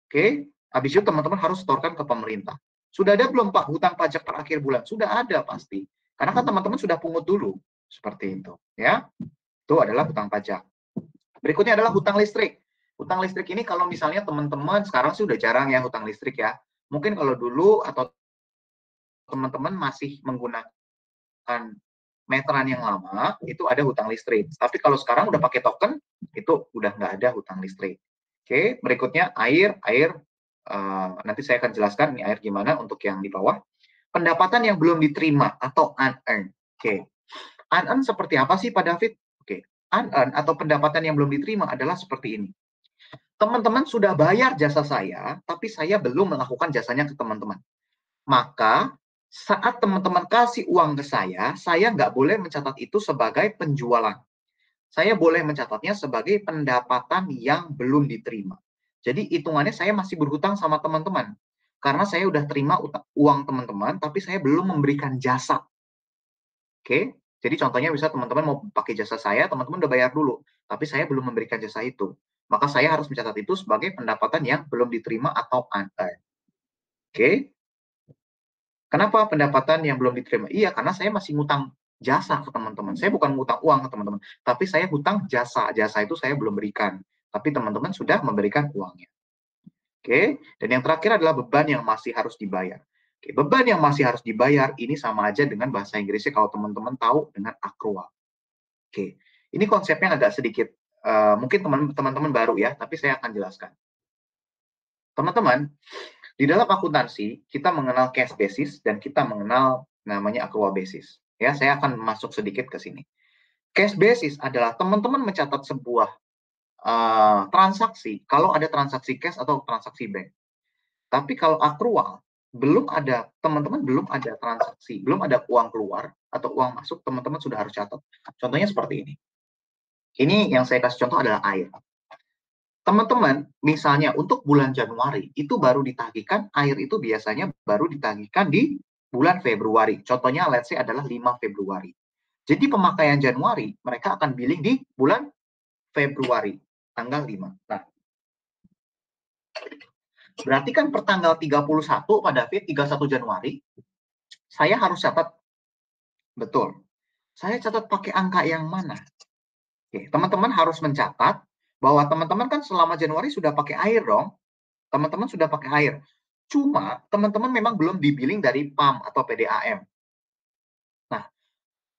A: Oke, habis itu teman-teman harus setorkan ke pemerintah. Sudah ada belum Pak hutang pajak per akhir bulan? Sudah ada pasti. Karena kan teman-teman sudah pungut dulu. Seperti itu, ya. Itu adalah hutang pajak. Berikutnya adalah hutang listrik. Hutang listrik ini kalau misalnya teman-teman sekarang sih udah jarang ya hutang listrik ya. Mungkin kalau dulu atau teman-teman masih menggunakan meteran yang lama, itu ada hutang listrik. Tapi kalau sekarang udah pakai token, itu udah nggak ada hutang listrik. Oke, berikutnya air. Nanti saya akan jelaskan ini air gimana untuk yang di bawah. Pendapatan yang belum diterima atau unearned. Oke, unearned seperti apa sih Pak David? Oke, unearned atau pendapatan yang belum diterima adalah seperti ini. Teman-teman sudah bayar jasa saya, tapi saya belum melakukan jasanya ke teman-teman. Maka saat teman-teman kasih uang ke saya nggak boleh mencatat itu sebagai penjualan. Saya boleh mencatatnya sebagai pendapatan yang belum diterima. Jadi hitungannya saya masih berhutang sama teman-teman. Karena saya udah terima uang teman-teman, tapi saya belum memberikan jasa. Oke? Jadi contohnya bisa teman-teman mau pakai jasa saya, teman-teman udah bayar dulu. Tapi saya belum memberikan jasa itu. Maka saya harus mencatat itu sebagai pendapatan yang belum diterima atau unearned. Oke? Kenapa pendapatan yang belum diterima? Iya, karena saya masih ngutang jasa ke teman-teman. Saya bukan ngutang uang ke teman-teman, tapi saya hutang jasa. Jasa itu saya belum berikan, tapi teman-teman sudah memberikan uangnya. Oke, dan yang terakhir adalah beban yang masih harus dibayar. Oke, beban yang masih harus dibayar ini sama aja dengan bahasa Inggrisnya kalau teman-teman tahu dengan accrual. Oke, ini konsepnya agak sedikit, mungkin teman-teman baru ya, tapi saya akan jelaskan. Teman-teman, di dalam akuntansi, kita mengenal cash basis dan kita mengenal namanya accrual basis. Ya, saya akan masuk sedikit ke sini. Cash basis adalah teman-teman mencatat sebuah transaksi kalau ada transaksi cash atau transaksi bank. Tapi kalau accrual, belum ada, teman-teman belum ada transaksi, belum ada uang keluar atau uang masuk, teman-teman sudah harus catat. Contohnya seperti ini. Ini yang saya kasih contoh adalah air. Teman-teman, misalnya untuk bulan Januari, itu baru ditagihkan, air itu biasanya baru ditagihkan di bulan Februari. Contohnya, let's say adalah 5 Februari. Jadi pemakaian Januari, mereka akan billing di bulan Februari, tanggal 5. Nah, berarti kan per tanggal 31, Pak David, 31 Januari, saya harus catat, betul, saya catat pakai angka yang mana? Oke, teman-teman harus mencatat bahwa teman-teman kan selama Januari sudah pakai air dong. Teman-teman sudah pakai air. Cuma teman-teman memang belum dibilling dari PAM atau PDAM. Nah,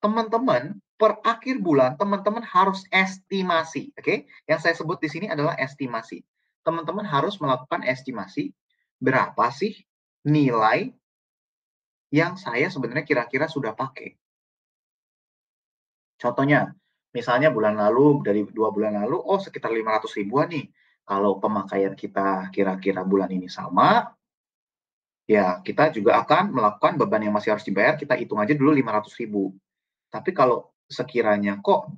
A: teman-teman per akhir bulan teman-teman harus estimasi, oke? Yang saya sebut di sini adalah estimasi. Teman-teman harus melakukan estimasi berapa sih nilai yang saya sebenarnya kira-kira sudah pakai. Contohnya, misalnya bulan lalu, dari 2 bulan lalu, oh sekitar 500 ribuan nih. Kalau pemakaian kita kira-kira bulan ini sama, ya kita juga akan melakukan beban yang masih harus dibayar, kita hitung aja dulu 500 ribu. Tapi kalau sekiranya kok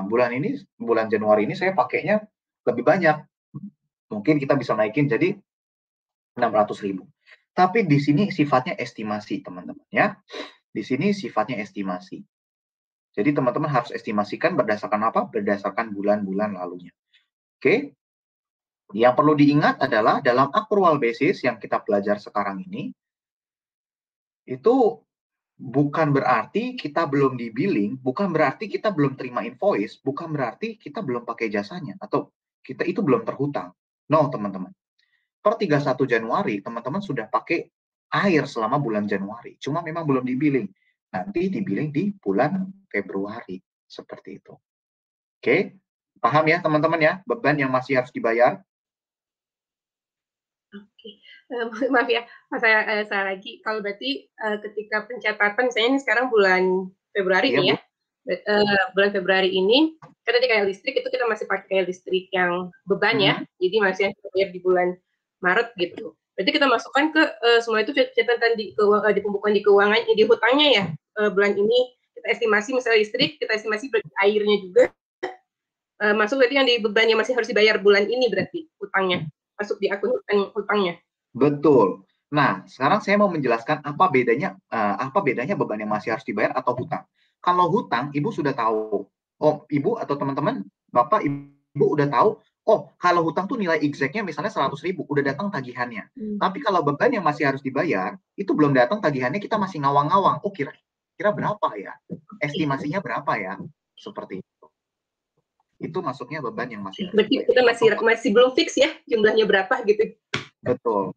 A: bulan Januari ini saya pakainya lebih banyak, mungkin kita bisa naikin jadi 600 ribu. Tapi di sini sifatnya estimasi, teman-teman ya. Di sini sifatnya estimasi. Jadi teman-teman harus estimasikan berdasarkan apa? Berdasarkan bulan-bulan lalunya. Oke? Yang perlu diingat adalah dalam accrual basis yang kita belajar sekarang ini, itu bukan berarti kita belum di billing, bukan berarti kita belum terima invoice, bukan berarti kita belum pakai jasanya, atau kita itu belum terhutang. No, teman-teman. Per 31 Januari, teman-teman sudah pakai air selama bulan Januari. Cuma memang belum di billing. Nanti di billing di bulan Februari. Seperti itu. Oke? Paham ya, teman-teman ya? Beban yang masih harus dibayar.
D: Oke, maaf ya, saya lagi. Kalau berarti ketika pencatatan, misalnya ini sekarang bulan Februari nih ya, bulan Februari ini, kan tadi kayak listrik itu kita masih pakai listrik yang beban ya, jadi masih yang kita bayar di bulan Maret gitu. Berarti kita masukkan ke semua itu catatan di pembukuan di keuangan, di hutangnya ya, bulan ini kita estimasi misalnya listrik, kita estimasi berarti airnya juga, masuk berarti yang di beban yang masih harus dibayar bulan ini berarti utangnya masuk di akun utangnya.
A: Betul. Nah, sekarang saya mau menjelaskan apa bedanya beban yang masih harus dibayar atau hutang. Kalau hutang, Ibu sudah tahu. Oh, Ibu atau teman-teman, Bapak, Ibu udah tahu, oh, kalau hutang tuh nilai exactnya misalnya 100.000, udah datang tagihannya. Tapi kalau beban yang masih harus dibayar, itu belum datang tagihannya, kita masih ngawang-ngawang. Oh, kira berapa ya? Estimasinya berapa ya? Seperti itu. Itu masuknya beban yang masih harus
D: Berarti
A: dibayar.
D: kita masih belum fix ya jumlahnya berapa gitu.
A: Betul.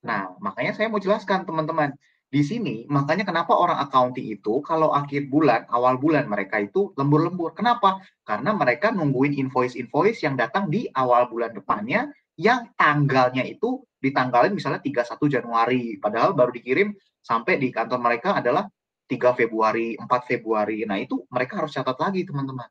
A: Nah, makanya saya mau jelaskan teman-teman. Di sini, makanya kenapa orang accounting itu kalau akhir bulan, awal bulan mereka itu lembur-lembur. Kenapa? Karena mereka nungguin invoice-invoice yang datang di awal bulan depannya, yang tanggalnya itu ditanggalin misalnya 31 Januari, padahal baru dikirim sampai di kantor mereka adalah 3 Februari, 4 Februari. Nah, itu mereka harus catat lagi, teman-teman.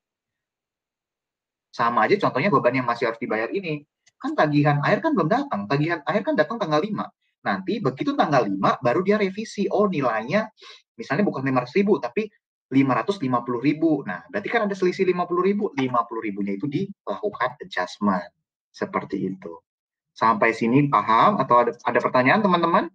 A: Sama aja contohnya beban yang masih harus dibayar ini. Kan tagihan air kan belum datang. Tagihan air kan datang tanggal 5. Nanti begitu tanggal 5 baru dia revisi. Oh, nilainya misalnya bukan 500.000 tapi 550.000. Nah, berarti kan ada selisih 50.000. 50.000-nya itu dilakukan adjustment. Seperti itu. Sampai sini paham atau ada pertanyaan teman-teman?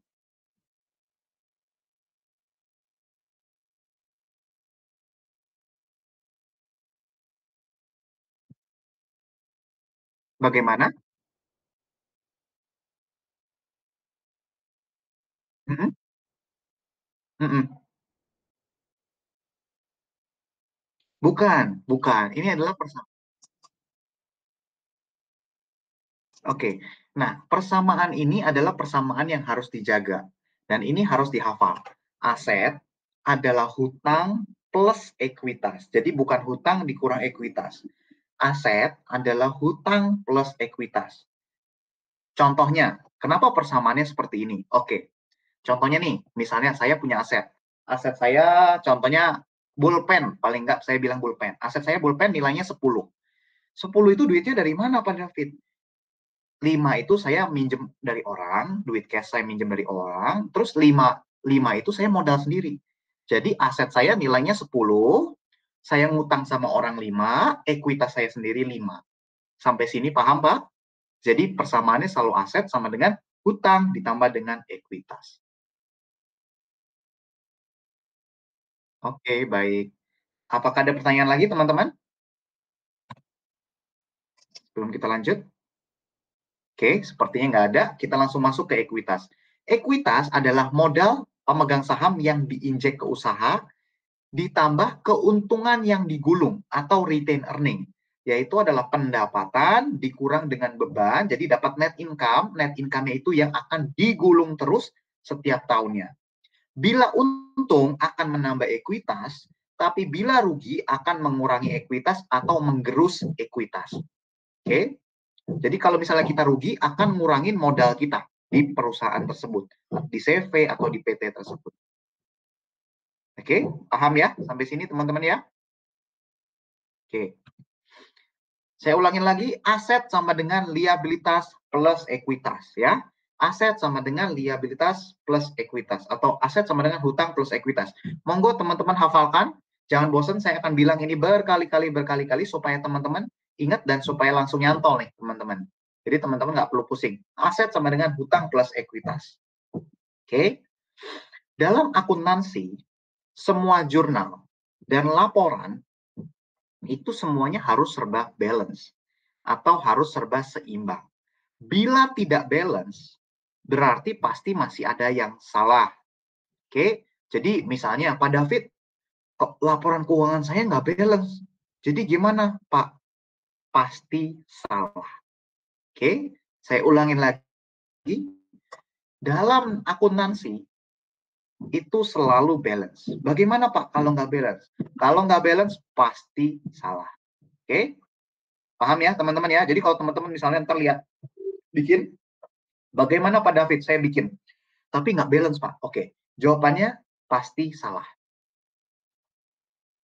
A: Bagaimana? Mm-mm. Mm-mm. Bukan. Ini adalah persamaan. Oke, nah persamaan ini adalah persamaan yang harus dijaga. Dan ini harus dihafal. Aset adalah hutang plus ekuitas. Jadi bukan hutang dikurang ekuitas. Aset adalah hutang plus ekuitas. Contohnya, kenapa persamaannya seperti ini? Oke, contohnya nih, misalnya saya punya aset. Aset saya contohnya pulpen, paling nggak saya bilang pulpen. Aset saya pulpen nilainya 10. 10 itu duitnya dari mana Pak David? 5 itu saya minjem dari orang, duit cash saya minjem dari orang, terus 5 itu saya modal sendiri. Jadi aset saya nilainya 10, saya ngutang sama orang 5, ekuitas saya sendiri 5. Sampai sini paham, Pak? Jadi persamaannya selalu aset sama dengan hutang ditambah dengan ekuitas. Oke, baik. Apakah ada pertanyaan lagi, teman-teman? Sebelum kita lanjut. Oke, sepertinya nggak ada. Kita langsung masuk ke ekuitas. Ekuitas adalah modal pemegang saham yang diinjek ke usaha ditambah keuntungan yang digulung atau retain earning, yaitu adalah pendapatan dikurang dengan beban, jadi dapat net income. Net income-nya itu yang akan digulung terus setiap tahunnya. Bila untung akan menambah ekuitas, tapi bila rugi akan mengurangi ekuitas atau menggerus ekuitas. Oke? Jadi kalau misalnya kita rugi, akan ngurangin modal kita di perusahaan tersebut, di CV atau di PT tersebut. Oke, paham ya? Sampai sini teman-teman ya? Oke. Saya ulangin lagi, aset sama dengan liabilitas plus ekuitas ya. Aset sama dengan liabilitas plus ekuitas, atau aset sama dengan hutang plus ekuitas. Monggo teman-teman hafalkan, jangan bosan, saya akan bilang ini berkali-kali supaya teman-teman ingat dan supaya langsung nyantol nih teman-teman. Jadi teman-teman nggak perlu pusing. Aset sama dengan hutang plus ekuitas. Oke. Dalam akuntansi, semua jurnal dan laporan itu semuanya harus serba balance atau harus serba seimbang. Bila tidak balance, berarti pasti masih ada yang salah. Oke, jadi misalnya Pak David, kok laporan keuangan saya nggak balance. Jadi gimana Pak? Pasti salah. Oke, saya ulangin lagi. Dalam akuntansi, itu selalu balance. Bagaimana Pak kalau nggak balance? Kalau nggak balance, pasti salah. Oke? Paham ya teman-teman ya? Jadi kalau teman-teman misalnya ntar lihat, bikin, bagaimana Pak David? Saya bikin. Tapi nggak balance Pak. Oke, jawabannya pasti salah.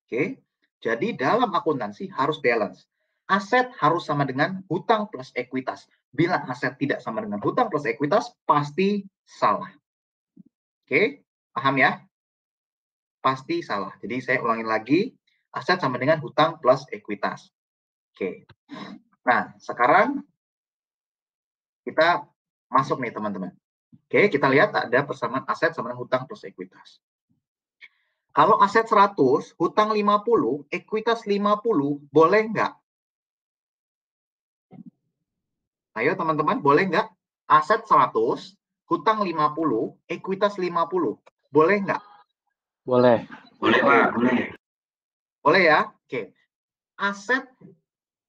A: Oke, jadi dalam akuntansi harus balance. Aset harus sama dengan hutang plus ekuitas. Bila aset tidak sama dengan hutang plus ekuitas, pasti salah. Oke, paham ya? Pasti salah. Jadi saya ulangin lagi, aset sama dengan hutang plus ekuitas. Oke. Nah, sekarang kita masuk nih teman-teman. Oke, kita lihat ada persamaan aset sama dengan hutang plus ekuitas. Kalau aset 100, hutang 50, ekuitas 50, boleh nggak? Ayo teman-teman, boleh nggak? Aset 100, hutang 50, ekuitas 50. Boleh nggak?
E: Boleh.
C: Boleh, Pak. Boleh.
A: Boleh ya? Oke. Aset,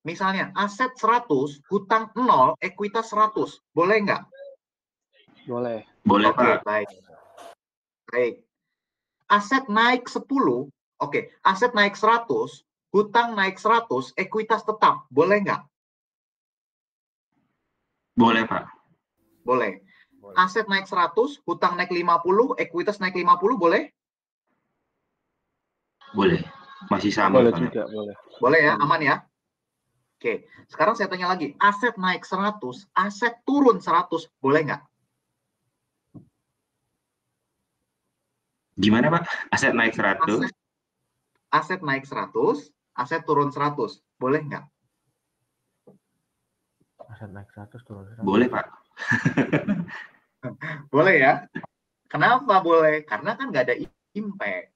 A: misalnya aset 100, hutang 0, ekuitas 100. Boleh nggak?
E: Boleh.
C: Boleh,
A: Oke,
C: Pak.
A: baik. Baik. Aset naik 10, oke. Aset naik 100, hutang naik 100, ekuitas tetap. Boleh nggak?
C: Boleh, Pak.
A: Boleh. Aset naik 100, hutang naik 50, ekuitas naik 50, boleh?
C: Boleh. Masih sama.
E: Boleh
C: Pak.
E: juga, boleh.
A: Boleh ya, aman ya? Oke, sekarang saya tanya lagi. Aset naik 100, aset turun 100, boleh nggak?
C: Gimana, Pak? Aset naik 100?
A: Aset naik 100, aset turun 100, boleh nggak?
E: Aset naik 100, turun 100.
C: Boleh, Pak.
A: Boleh ya? Kenapa boleh? Karena kan nggak ada impact.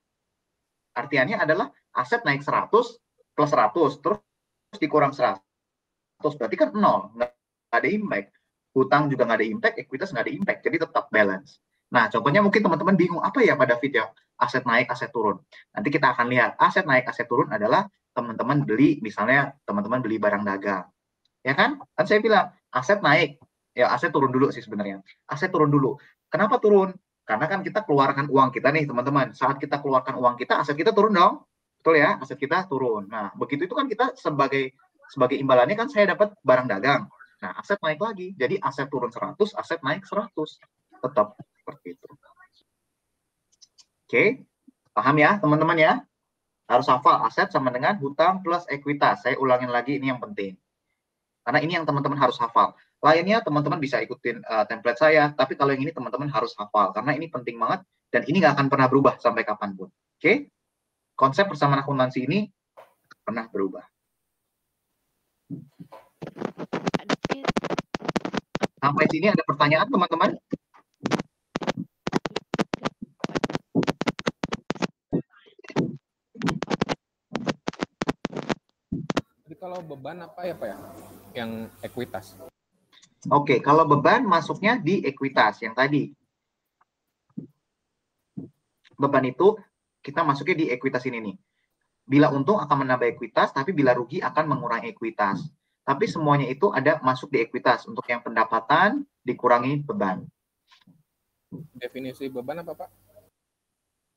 A: Artiannya adalah aset naik 100 plus 100, terus dikurang 100. Berarti kan 0, nggak ada impact. Hutang juga nggak ada impact, ekuitas nggak ada impact. Jadi tetap balance. Nah, contohnya mungkin teman-teman bingung, apa ya Pak David ya? Aset naik, aset turun. Nanti kita akan lihat, aset naik, aset turun adalah teman-teman beli, misalnya teman-teman beli barang dagang. Ya kan? Kan saya bilang, aset naik. Ya, aset turun dulu sih sebenarnya. Aset turun dulu. Kenapa turun? Karena kan kita keluarkan uang kita nih, teman-teman. Saat kita keluarkan uang kita, aset kita turun dong. Betul ya? Aset kita turun. Nah, begitu itu kan kita sebagai imbalannya kan saya dapat barang dagang. Nah, aset naik lagi. Jadi aset turun 100, aset naik 100. Tetap seperti itu. Oke, paham ya teman-teman ya? Harus hafal aset sama dengan hutang plus ekuitas. Saya ulangin lagi, ini yang penting. Karena ini yang teman-teman harus hafal. Lainnya teman-teman bisa ikutin template saya, tapi kalau yang ini teman-teman harus hafal. Karena ini penting banget, dan ini nggak akan pernah berubah sampai kapanpun. Oke? Konsep persamaan akuntansi ini pernah berubah. Sampai sini ada pertanyaan teman-teman?
B: Jadi kalau beban apa ya Pak ya? Yang ekuitas.
A: Oke, kalau beban masuknya di ekuitas yang tadi. Beban itu kita masuknya di ekuitas ini nih. Bila untung akan menambah ekuitas, tapi bila rugi akan mengurangi ekuitas. Tapi semuanya itu ada masuk di ekuitas. Untuk yang pendapatan dikurangi beban.
B: Definisi beban apa Pak?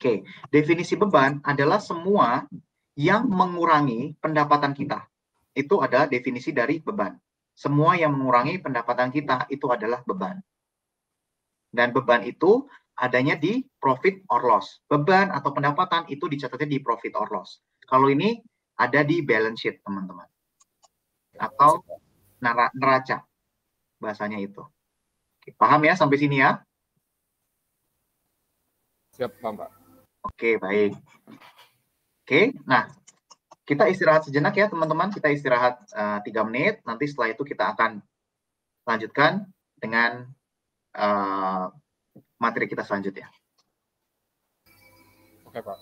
A: Oke, definisi beban adalah semua yang mengurangi pendapatan kita. Itu adalah definisi dari beban. Semua yang mengurangi pendapatan kita itu adalah beban. Dan beban itu adanya di profit or loss. Beban atau pendapatan itu dicatatnya di profit or loss. Kalau ini ada di balance sheet, teman-teman. Atau neraca. Bahasanya itu. Oke, paham ya sampai sini ya?
B: Siap Pak.
A: Oke, baik. Oke, nah kita istirahat sejenak ya teman-teman. Kita istirahat 3 menit. Nanti setelah itu kita akan lanjutkan dengan materi kita selanjutnya.
B: Oke Pak.